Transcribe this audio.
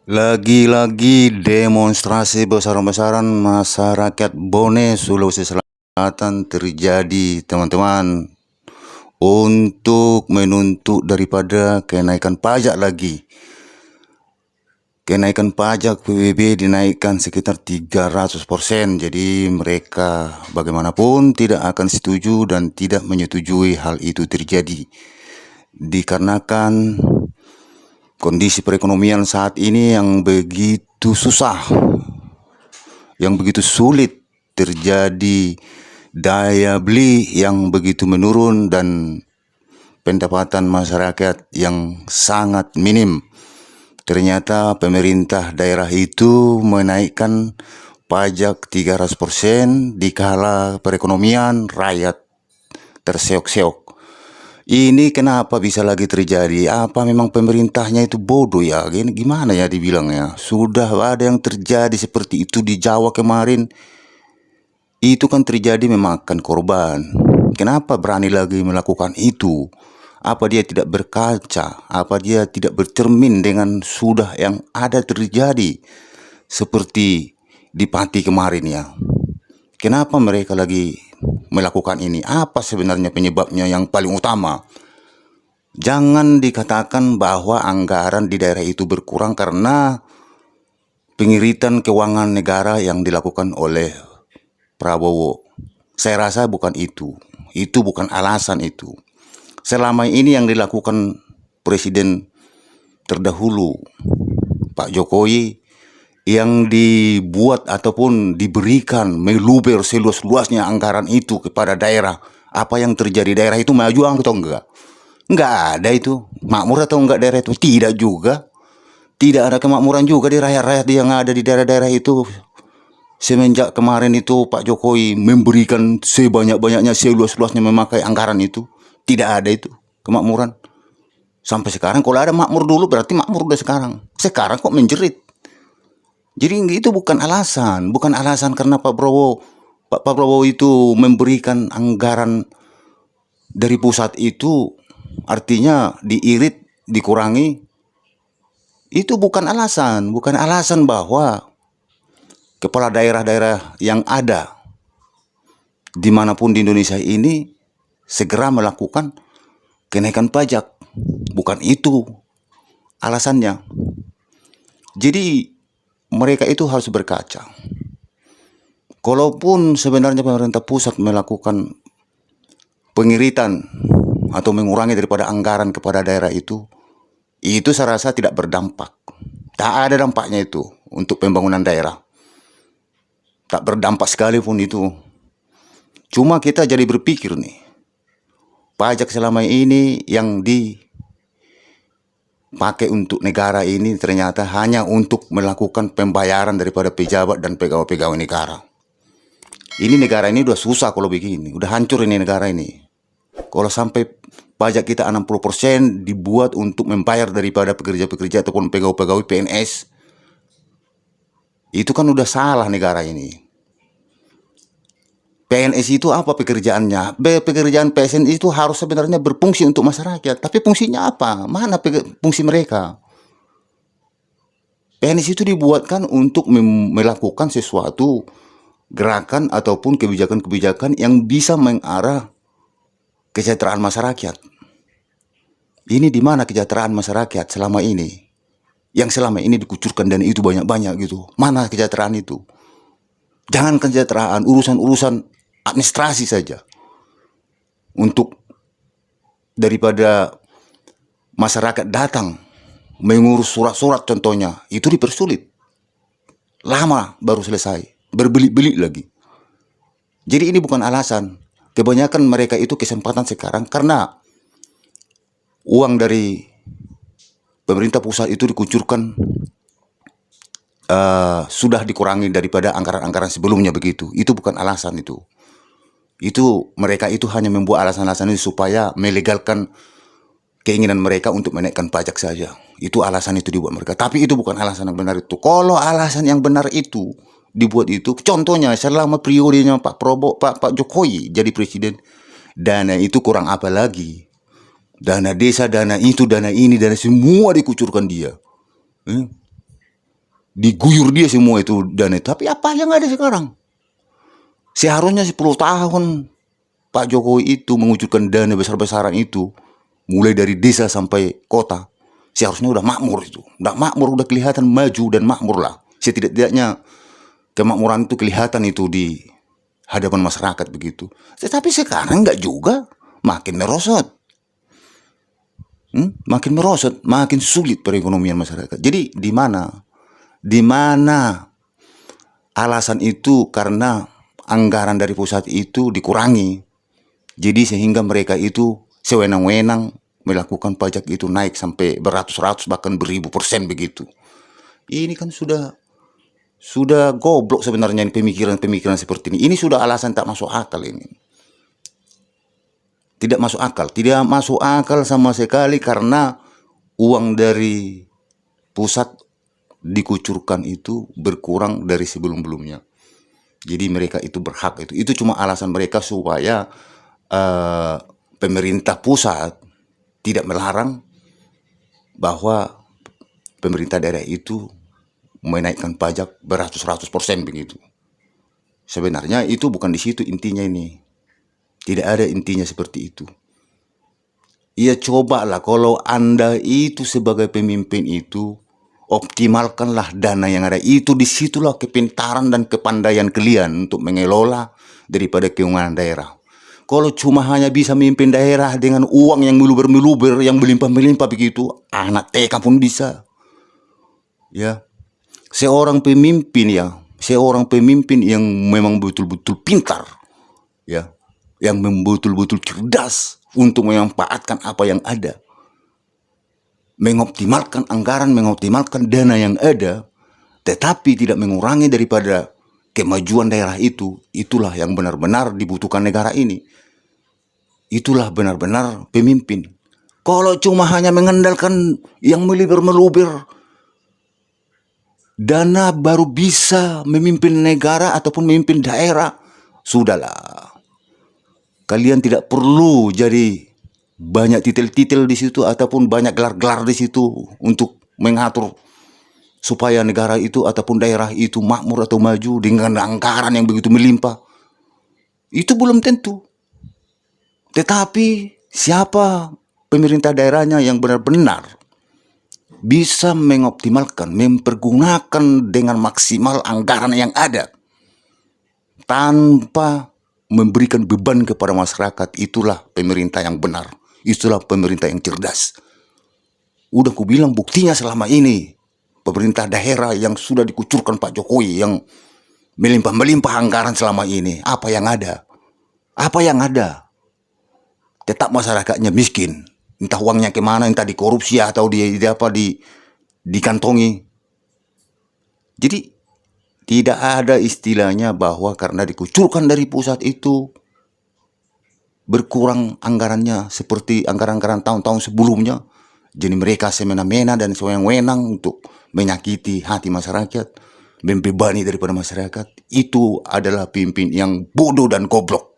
Lagi-lagi demonstrasi besar-besaran masyarakat Bone, Sulawesi Selatan terjadi, teman-teman, untuk menuntut daripada kenaikan pajak lagi. Kenaikan pajak PBB dinaikkan sekitar 300%. Jadi mereka bagaimanapun tidak akan setuju dan tidak menyetujui hal itu terjadi. Dikarenakan kondisi perekonomian saat ini yang begitu susah, yang begitu sulit, terjadi daya beli yang begitu menurun dan pendapatan masyarakat yang sangat minim. Ternyata pemerintah daerah itu menaikkan pajak 300% dikala perekonomian rakyat terseok-seok. Ini kenapa bisa lagi terjadi? Apa memang pemerintahnya itu bodoh ya? Gimana ya dibilangnya? Sudah ada yang terjadi seperti itu di Jawa kemarin. Itu kan terjadi memakan korban. Kenapa berani lagi melakukan itu? Apa dia tidak berkaca? Apa dia tidak bercermin dengan sudah yang ada terjadi? Seperti di Pati kemarin ya. Kenapa mereka lagi melakukan ini? Apa sebenarnya penyebabnya yang paling utama? Jangan dikatakan bahwa anggaran di daerah itu berkurang karena pengiritan keuangan negara yang dilakukan oleh Prabowo. Saya rasa bukan itu. Itu bukan alasan itu. Selama ini yang dilakukan Presiden terdahulu, Pak Jokowi, yang dibuat ataupun diberikan meluber seluas-luasnya anggaran itu kepada daerah. Apa yang terjadi, daerah itu maju atau enggak? Enggak ada itu. Makmur atau enggak daerah itu? Tidak juga. Tidak ada kemakmuran juga di rakyat-rakyat yang ada di daerah-daerah itu. Semenjak kemarin itu Pak Jokowi memberikan sebanyak-banyaknya, seluas-luasnya memakai anggaran itu. Tidak ada itu kemakmuran. Sampai sekarang kalau ada makmur dulu berarti makmur udah sekarang. Sekarang kok menjerit. Jadi itu bukan alasan. Bukan alasan karena Pak Prabowo itu memberikan anggaran dari pusat itu artinya diirit, dikurangi. Itu bukan alasan. Bukan alasan bahwa kepala daerah-daerah yang ada dimanapun di Indonesia ini segera melakukan kenaikan pajak. Bukan itu alasannya. Jadi mereka itu harus berkaca. Kalaupun sebenarnya pemerintah pusat melakukan pengiritan atau mengurangi daripada anggaran kepada daerah itu saya rasa tidak berdampak. Tak ada dampaknya itu untuk pembangunan daerah. Tak berdampak sekalipun itu. Cuma kita jadi berpikir nih, pajak selama ini yang dipakai untuk negara ini ternyata hanya untuk melakukan pembayaran daripada pejabat dan pegawai-pegawai negara. Ini negara ini udah susah kalau begini, udah hancur ini negara ini. Kalau sampai pajak kita 60% dibuat untuk membayar daripada pekerja-pekerja ataupun pegawai-pegawai PNS, itu kan udah salah negara ini. PNS itu apa pekerjaannya? Pekerjaan PNS itu harus sebenarnya berfungsi untuk masyarakat. Tapi fungsinya apa? Mana fungsi mereka? PNS itu dibuatkan untuk melakukan sesuatu gerakan ataupun kebijakan-kebijakan yang bisa mengarah kesejahteraan masyarakat. Ini di mana kesejahteraan masyarakat selama ini? Yang selama ini dikucurkan dan itu banyak-banyak gitu. Mana kesejahteraan itu? Jangan kesejahteraan, urusan-urusan administrasi saja. Untuk daripada masyarakat datang mengurus surat-surat contohnya, itu dipersulit. Lama baru selesai, berbelit-belit lagi. Jadi ini bukan alasan. Kebanyakan mereka itu kesempatan sekarang karena uang dari pemerintah pusat itu dikucurkan sudah dikurangi daripada anggaran-anggaran sebelumnya begitu. Itu bukan alasan itu. Itu mereka itu hanya membuat alasan-alasan itu supaya melegalkan keinginan mereka untuk menaikkan pajak saja. Itu alasan itu dibuat mereka. Tapi itu bukan alasan yang benar itu. Kalau alasan yang benar itu dibuat itu, contohnya selama periodenya Pak Jokowi jadi presiden, dana itu kurang apa lagi? Dana desa, dana itu, dana ini, dana semua dikucurkan dia. diguyur dia semua itu dana itu. Tapi apa yang ada sekarang? Seharusnya 10 tahun Pak Jokowi itu mengucurkan dana besar-besaran itu, mulai dari desa sampai kota, seharusnya udah makmur itu. Udah makmur, udah kelihatan maju dan makmur lah. Setidak-tidaknya kemakmuran itu kelihatan itu di hadapan masyarakat begitu. Tetapi sekarang enggak juga, makin merosot. Makin merosot, makin sulit perekonomian masyarakat. Jadi di mana? Di mana alasan itu karena anggaran dari pusat itu dikurangi. Jadi sehingga mereka itu sewenang-wenang melakukan pajak itu naik sampai beratus-ratus bahkan beribu% begitu. Ini kan sudah goblok sebenarnya pemikiran-pemikiran seperti ini. Ini sudah alasan tak masuk akal ini. Tidak masuk akal sama sekali karena uang dari pusat dikucurkan itu berkurang dari sebelum-belumnya. Jadi mereka itu berhak itu. Itu cuma alasan mereka supaya pemerintah pusat tidak melarang bahwa pemerintah daerah itu menaikkan pajak beratus-ratus% begitu. Sebenarnya itu bukan di situ intinya ini. Tidak ada intinya seperti itu. Ya cobalah kalau Anda itu sebagai pemimpin itu, optimalkanlah dana yang ada. Itu disitulah kepintaran dan kepandaian kalian untuk mengelola daripada keuangan daerah. Kalau cuma hanya bisa memimpin daerah dengan uang yang meluber-meluber, yang melimpah-melimpah begitu, anak TK pun bisa. Ya, seorang pemimpin yang memang betul-betul pintar, ya, yang betul-betul cerdas untuk memanfaatkan apa yang ada, mengoptimalkan anggaran, mengoptimalkan dana yang ada, tetapi tidak mengurangi daripada kemajuan daerah itu. Itulah yang benar-benar dibutuhkan negara ini. Itulah benar-benar pemimpin. Kalau cuma hanya mengandalkan yang meluber-meluber, dana baru bisa memimpin negara ataupun memimpin daerah, sudahlah. Kalian tidak perlu jadi banyak titel-titel di situ ataupun banyak gelar-gelar di situ untuk mengatur supaya negara itu ataupun daerah itu makmur atau maju dengan anggaran yang begitu melimpah. Itu belum tentu. Tetapi siapa pemerintah daerahnya yang benar-benar bisa mengoptimalkan, mempergunakan dengan maksimal anggaran yang ada tanpa memberikan beban kepada masyarakat, itulah pemerintah yang benar. Itulah pemerintah yang cerdas. Udah ku bilang buktinya selama ini. Pemerintah daerah yang sudah dikucurkan Pak Jokowi, yang melimpah-melimpah anggaran selama ini. Apa yang ada? Apa yang ada? Tetap masyarakatnya miskin. Entah uangnya kemana, entah dikorupsi atau dikantongi. Jadi tidak ada istilahnya bahwa karena dikucurkan dari pusat itu berkurang anggarannya seperti anggaran-anggaran tahun-tahun sebelumnya. Jadi mereka semena-mena dan sewenang-wenang untuk menyakiti hati masyarakat, membebani daripada masyarakat. Itu adalah pimpin yang bodoh dan goblok.